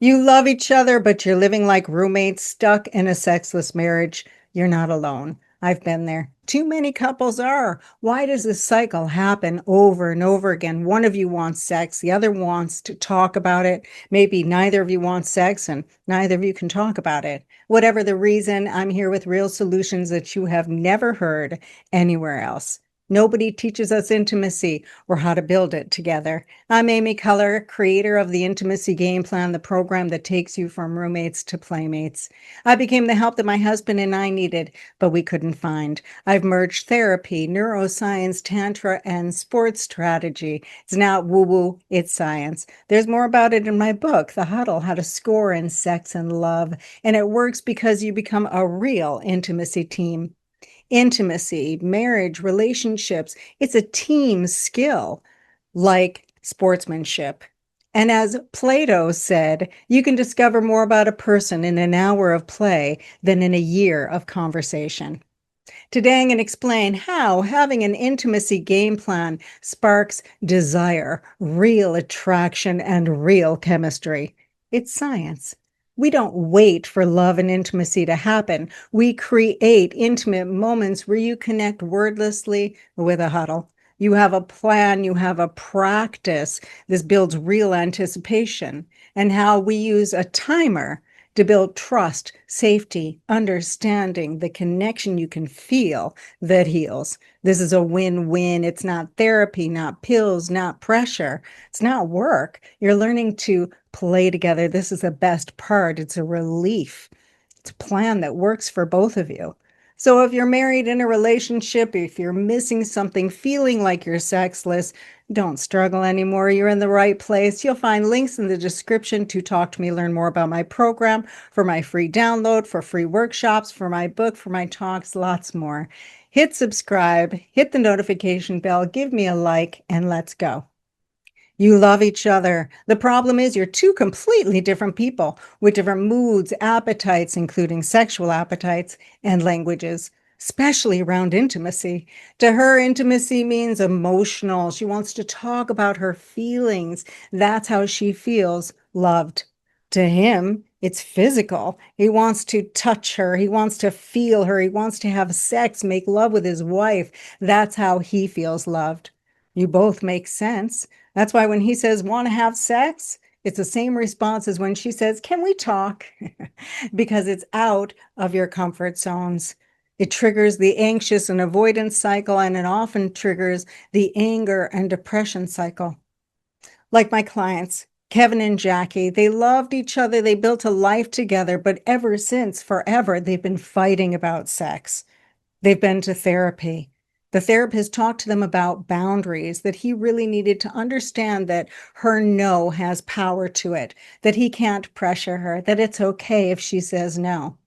You love each other, but you're living like roommates stuck in a sexless marriage. You're not alone. I've been there. Too many couples are. Why does this cycle happen over and over again? One of you wants sex, the other wants to talk about it. Maybe neither of you wants sex and neither of you can talk about it. Whatever the reason, I'm here with real solutions that you have never heard anywhere else. Nobody teaches us intimacy or how to build it together. I'm Amy Keller, creator of the Intimacy Game Plan, the program that takes you from roommates to playmates. I became the help that my husband and I needed, but we couldn't find. I've merged therapy, neuroscience, tantra, and sports strategy. It's not woo-woo, it's science. There's more about it in my book, The Huddle, How to Score in Sex and Love. And it works because you become a real intimacy team. Intimacy, marriage, relationships, it's a team skill like sportsmanship. And as Plato said, you can discover more about a person in an hour of play than in a year of conversation. Today, I'm going to explain how having an intimacy game plan sparks desire, real attraction, and real chemistry. It's science. We don't wait for love and intimacy to happen. We create intimate moments where you connect wordlessly with a huddle. You have a plan, you have a practice. This builds real anticipation. And how we use a timer to build trust, safety, understanding, the connection you can feel that heals. This is a win-win. It's not therapy, not pills, not pressure. It's not work. You're learning to play together. This is the best part. It's a relief. It's a plan that works for both of you. So if you're married in a relationship, if you're missing something, feeling like you're sexless, don't struggle anymore. You're in the right place. You'll find links in the description to talk to me, learn more about my program, for my free download, for free workshops, for my book, for my talks, lots more. Hit subscribe, hit the notification bell, give me a like, and let's go. You love each other. The problem is you're two completely different people with different moods, appetites, including sexual appetites, and languages, especially around intimacy. To her, intimacy means emotional. She wants to talk about her feelings. That's how she feels loved. To him, it's physical. He wants to touch her. He wants to feel her. He wants to have sex, make love with his wife. That's how he feels loved. You both make sense. That's why when he says, want to have sex, it's the same response as when she says, can we talk? Because it's out of your comfort zones. It triggers the anxious and avoidance cycle, and it often triggers the anger and depression cycle. Like my clients, Kevin and Jackie, they loved each other. They built a life together, but ever since, forever, they've been fighting about sex. They've been to therapy. The therapist talked to them about boundaries, that he really needed to understand that her no has power to it, that he can't pressure her, that it's okay if she says no,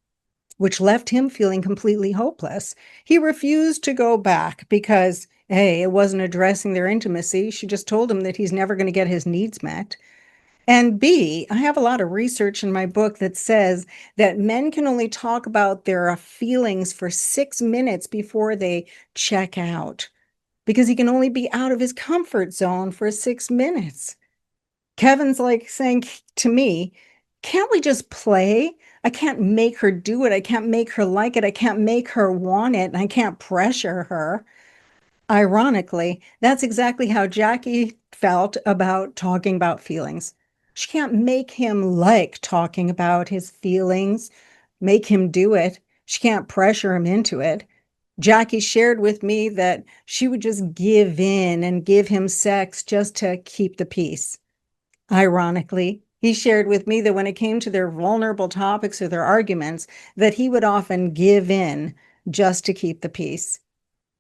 which left him feeling completely hopeless. He refused to go back because, A, it wasn't addressing their intimacy. She just told him that he's never going to get his needs met. And B, I have a lot of research in my book that says that men can only talk about their feelings for 6 minutes before they check out because he can only be out of his comfort zone for 6 minutes. Kevin's like saying to me, can't we just play? I can't make her do it. I can't make her like it. I can't make her want it. And I can't pressure her. Ironically, that's exactly how Jackie felt about talking about feelings. She can't make him like talking about his feelings, make him do it. She can't pressure him into it. Jackie shared with me that she would just give in and give him sex just to keep the peace. Ironically, he shared with me that when it came to their vulnerable topics or their arguments, that he would often give in just to keep the peace.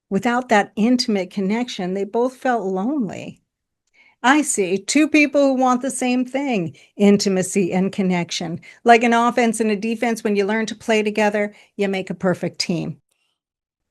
Without that intimate connection, they both felt lonely. I see two people who want the same thing, intimacy and connection. Like an offense and a defense, when you learn to play together, you make a perfect team.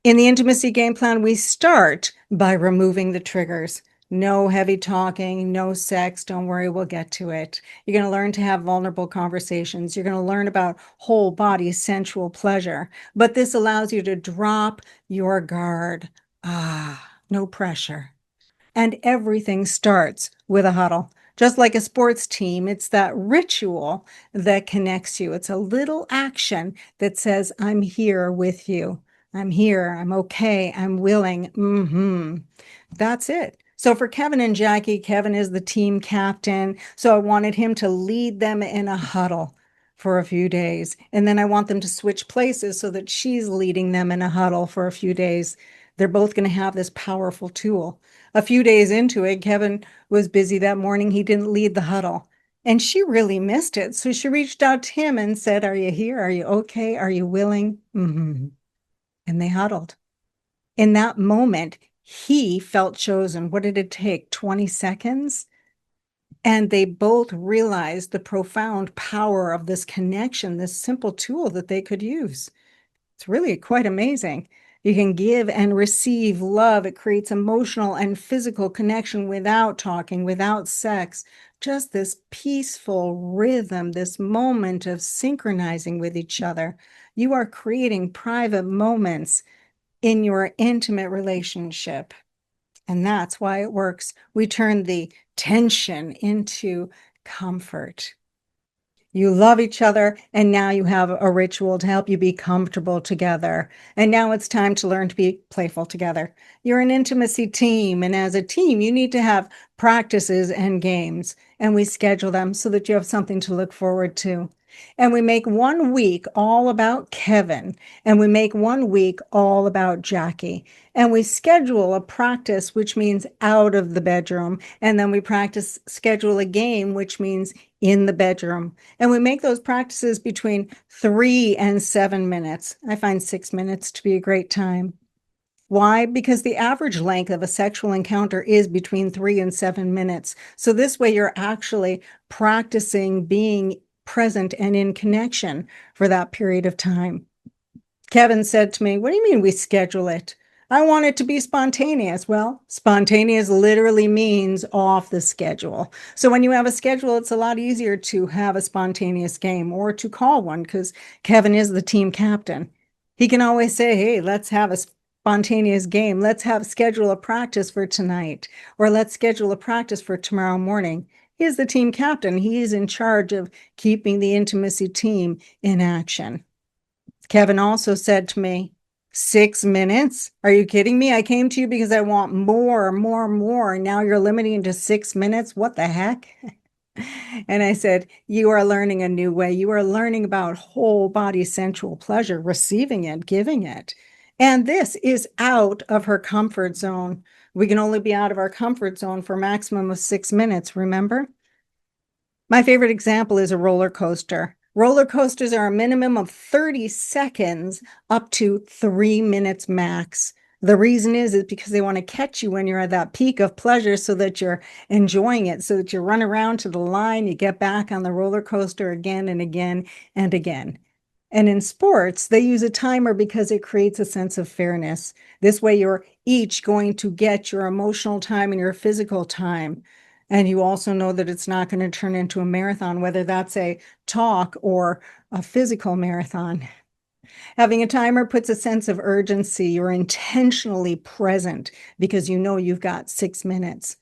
In the intimacy game plan, we start by removing the triggers. No heavy talking, no sex. Don't worry, we'll get to it. You're going to learn to have vulnerable conversations. You're going to learn about whole body sensual pleasure. But this allows you to drop your guard. No pressure. And everything starts with a huddle. Just like a sports team, it's that ritual that connects you. It's a little action that says, I'm here with you. I'm here. I'm okay. I'm willing. That's it. So for Kevin and Jackie, Kevin is the team captain. So I wanted him to lead them in a huddle for a few days. And then I want them to switch places so that she's leading them in a huddle for a few days. They're both going to have this powerful tool. A few days into it, Kevin was busy that morning. He didn't lead the huddle. And she really missed it. So she reached out to him and said, Are you here? Are you okay? Are you willing? And they huddled. In that moment, he felt chosen. What did it take? 20 seconds? And they both realized the profound power of this connection, this simple tool that they could use. It's really quite amazing. You can give and receive love. It creates emotional and physical connection without talking, without sex. Just this peaceful rhythm, this moment of synchronizing with each other. You are creating private moments in your intimate relationship. And that's why it works. We turn the tension into comfort. You love each other, and now you have a ritual to help you be comfortable together. And now it's time to learn to be playful together. You're an intimacy team, and as a team, you need to have practices and games, and we schedule them so that you have something to look forward to. And we make 1 week all about Kevin, and we make 1 week all about Jackie. And we schedule a practice, which means out of the bedroom. And then we schedule a game, which means in the bedroom. And we make those practices between 3 and 7 minutes. I find 6 minutes to be a great time. Why? Because the average length of a sexual encounter is between 3 and 7 minutes. So this way you're actually practicing being present and in connection for that period of time. Kevin said to me, What do you mean we schedule it? I want it to be spontaneous. Well, spontaneous literally means off the schedule. So when you have a schedule, it's a lot easier to have a spontaneous game or to call one because Kevin is the team captain. He can always say, Hey, let's have a spontaneous game. Let's schedule a practice for tonight, or let's schedule a practice for tomorrow morning. He is the team captain. He is in charge of keeping the intimacy team in action. Kevin also said to me, 6 minutes? Are you kidding me? I came to you because I want more, more, more. Now you're limiting to 6 minutes? What the heck? And I said, You are learning a new way. You are learning about whole body sensual pleasure, receiving it, giving it. And this is out of her comfort zone. We can only be out of our comfort zone for a maximum of 6 minutes, remember? My favorite example is a roller coaster. Roller coasters are a minimum of 30 seconds up to 3 minutes max. The reason is because they want to catch you when you're at that peak of pleasure so that you're enjoying it, so that you run around to the line, you get back on the roller coaster again and again and again. And in sports, they use a timer because it creates a sense of fairness. This way, you're each going to get your emotional time and your physical time. And you also know that it's not going to turn into a marathon, whether that's a talk or a physical marathon. Having a timer puts a sense of urgency. You're intentionally present because you know you've got 6 minutes.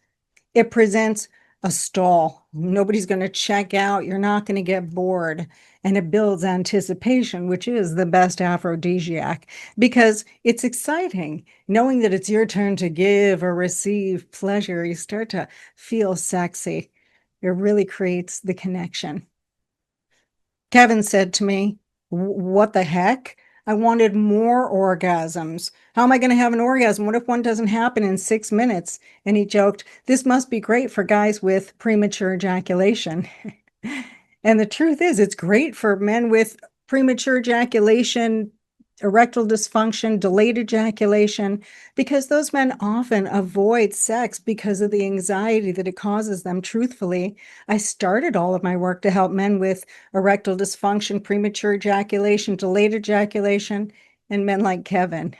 It presents a stall. Nobody's going to check out. You're not going to get bored. And it builds anticipation, which is the best aphrodisiac because it's exciting. Knowing that it's your turn to give or receive pleasure, you start to feel sexy. It really creates the connection. Kevin said to me, What the heck? I wanted more orgasms. How am I going to have an orgasm? What if one doesn't happen in 6 minutes? And he joked, This must be great for guys with premature ejaculation. And the truth is, it's great for men with premature ejaculation, erectile dysfunction, delayed ejaculation, because those men often avoid sex because of the anxiety that it causes them. Truthfully, I started all of my work to help men with erectile dysfunction, premature ejaculation, delayed ejaculation, and men like Kevin.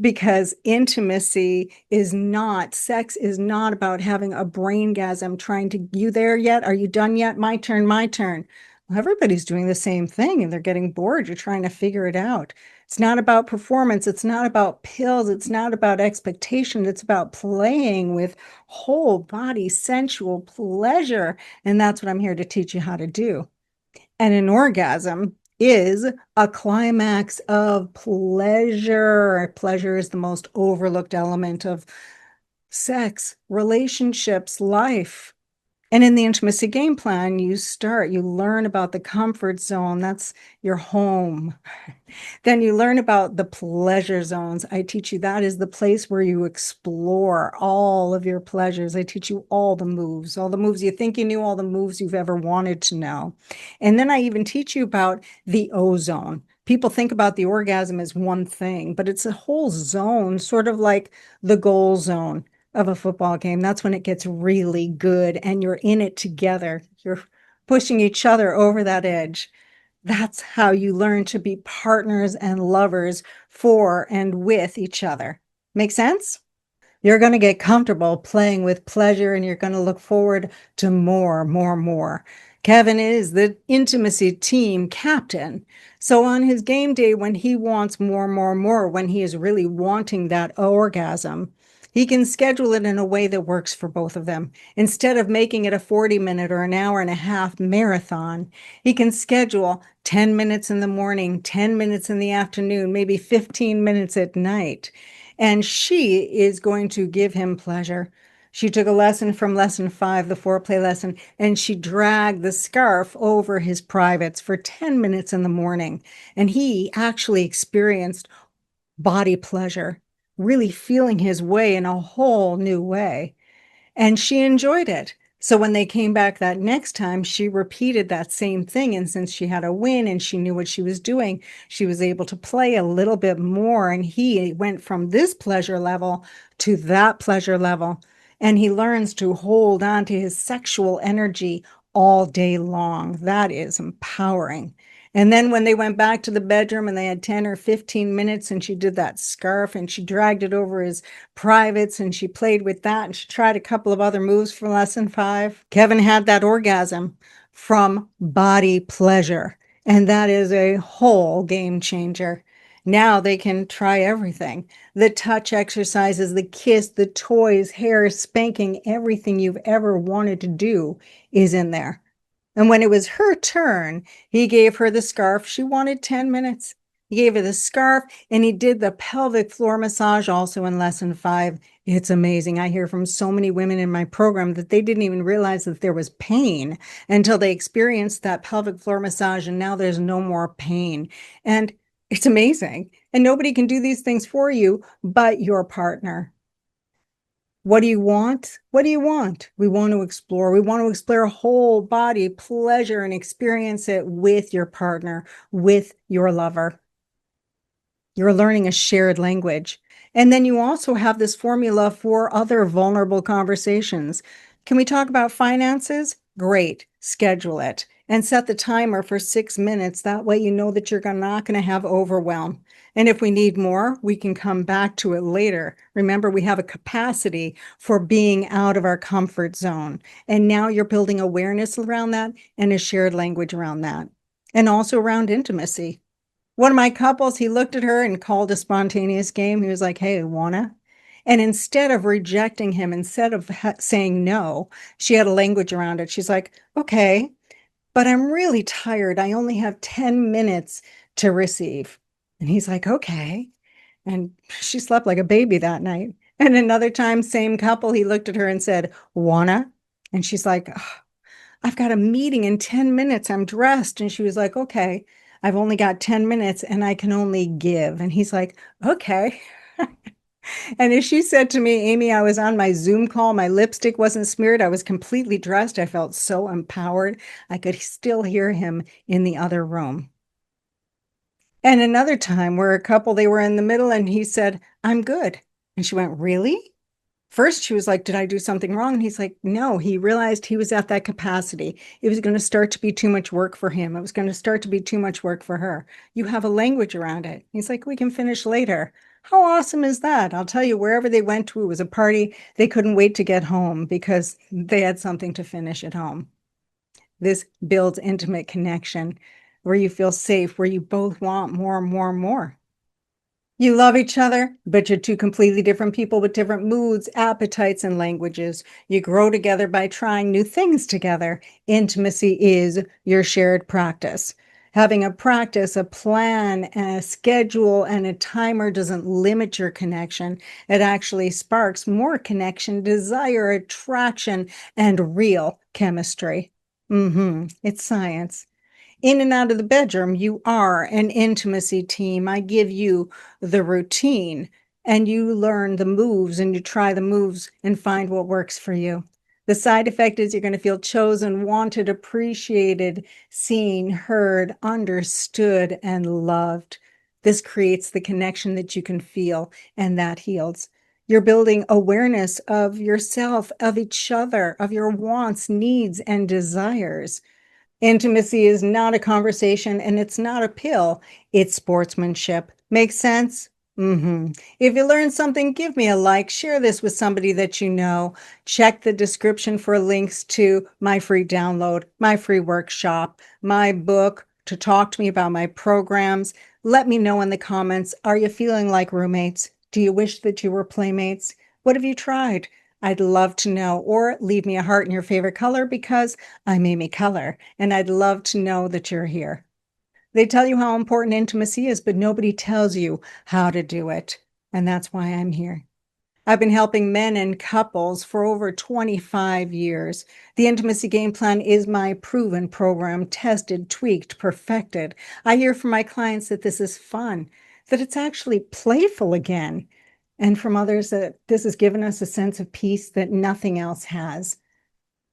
Because intimacy is not, sex is not about having a braingasm trying to, you there yet? Are you done yet? My turn, my turn. Well, everybody's doing the same thing and they're getting bored. You're trying to figure it out. It's not about performance. It's not about pills. It's not about expectation. It's about playing with whole body sensual pleasure. And that's what I'm here to teach you how to do. And an orgasm is a climax of pleasure. Pleasure is the most overlooked element of sex, relationships, life. And in the intimacy game plan, you learn about the comfort zone. That's your home. Then you learn about the pleasure zones. I teach you that is the place where you explore all of your pleasures. I teach you all the moves you think you knew, all the moves you've ever wanted to know. And then I even teach you about the O zone. People think about the orgasm as one thing, but it's a whole zone, sort of like the goal zone of a football game. That's when it gets really good and you're in it together. You're pushing each other over that edge. That's how you learn to be partners and lovers for and with each other. Make sense? You're going to get comfortable playing with pleasure and you're going to look forward to more, more, more. Kevin is the intimacy team captain. So on his game day, when he wants more, more, more, when he is really wanting that orgasm, he can schedule it in a way that works for both of them. Instead of making it a 40-minute or an hour and a half marathon, he can schedule 10 minutes in the morning, 10 minutes in the afternoon, maybe 15 minutes at night. And she is going to give him pleasure. She took a lesson from lesson 5, the foreplay lesson, and she dragged the scarf over his privates for 10 minutes in the morning. And he actually experienced body pleasure, really feeling his way in a whole new way. And she enjoyed it. So when they came back that next time, she repeated that same thing. And since she had a win and she knew what she was doing, she was able to play a little bit more. And he went from this pleasure level to that pleasure level. And he learns to hold on to his sexual energy all day long. That is empowering. And then when they went back to the bedroom and they had 10 or 15 minutes and she did that scarf and she dragged it over his privates and she played with that and she tried a couple of other moves for lesson 5. Kevin had that orgasm from body pleasure. And that is a whole game changer. Now they can try everything. The touch exercises, the kiss, the toys, hair, spanking, everything you've ever wanted to do is in there. And when it was her turn, he gave her the scarf. She wanted 10 minutes. He gave her the scarf and he did the pelvic floor massage also in lesson 5. It's amazing. I hear from so many women in my program that they didn't even realize that there was pain until they experienced that pelvic floor massage, and now there's no more pain. And it's amazing. And nobody can do these things for you but your partner. What do you want? What do you want? We want to explore. We want to explore whole body pleasure and experience it with your partner, with your lover. You're learning a shared language. And then you also have this formula for other vulnerable conversations. Can we talk about finances? Great. Schedule it and set the timer for 6 minutes. That way you know that you're not going to have overwhelm. And if we need more, we can come back to it later. Remember, we have a capacity for being out of our comfort zone. And now you're building awareness around that and a shared language around that. And also around intimacy. One of my couples, he looked at her and called a spontaneous game. He was like, hey, wanna? And instead of rejecting him, instead of saying no, she had a language around it. She's like, okay, but I'm really tired. I only have 10 minutes to receive. And he's like, okay. And she slept like a baby that night. And another time, same couple, he looked at her and said, wanna? And she's like, I've got a meeting in 10 minutes. I'm dressed. And she was like, okay, I've only got 10 minutes and I can only give. And he's like, okay. And as she said to me, Amy, I was on my Zoom call. My lipstick wasn't smeared. I was completely dressed. I felt so empowered. I could still hear him in the other room. And another time where a couple, they were in the middle and he said, I'm good. And she went, really? First, she was like, did I do something wrong? And he's like, no, he realized he was at that capacity. It was going to start to be too much work for him. It was going to start to be too much work for her. You have a language around it. He's like, we can finish later. How awesome is that? I'll tell you, wherever they went to, it was a party. They couldn't wait to get home because they had something to finish at home. This builds intimate connection where you feel safe, where you both want more and more and more. You love each other, but you're two completely different people with different moods, appetites, and languages. You grow together by trying new things together. Intimacy is your shared practice. Having a practice, a plan, a schedule, and a timer doesn't limit your connection. It actually sparks more connection, desire, attraction, and real chemistry. It's science. In and out of the bedroom, you are an intimacy team. I give you the routine and you learn the moves and you try the moves and find what works for you. The side effect is you're going to feel chosen, wanted, appreciated, seen, heard, understood, and loved. This creates the connection that you can feel, and that heals. You're building awareness of yourself, of each other, of your wants, needs, and desires. Intimacy is not a conversation and it's not a pill. It's sportsmanship. Makes sense? If you learned something, give me a like. Share this with somebody that you know. Check the description for links to my free download, my free workshop, my book, to talk to me about my programs. Let me know in the comments. Are you feeling like roommates? Do you wish that you were playmates? What have you tried? I'd love to know. Or leave me a heart in your favorite color because I'm Amy Color, and I'd love to know that you're here. They tell you how important intimacy is, but nobody tells you how to do it. And that's why I'm here. I've been helping men and couples for over 25 years. The Intimacy Game Plan is my proven program, tested, tweaked, perfected. I hear from my clients that this is fun, that it's actually playful again, and from others that this has given us a sense of peace that nothing else has.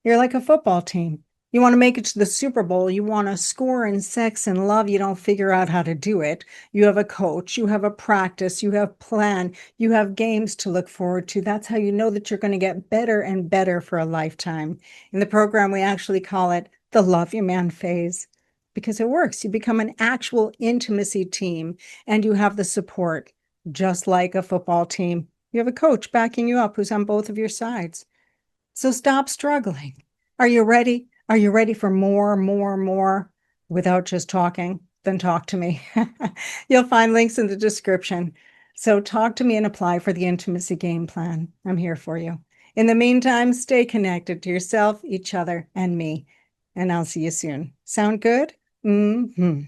You're like a football team. You want to make it to the Super Bowl. You want to score in sex and love. You don't figure out how to do it. You have a coach. You have a practice. You have plan. You have games to look forward to. That's how you know that you're going to get better and better for a lifetime. In the program, we actually call it the Love Your Man phase because it works. You become an actual intimacy team and you have the support, just like a football team. You have a coach backing you up who's on both of your sides. So stop struggling. Are you ready? Are you ready for more, more, more? Without just talking, then talk to me. You'll find links in the description. So talk to me and apply for the intimacy game plan. I'm here for you. In the meantime, stay connected to yourself, each other, and me. And I'll see you soon. Sound good?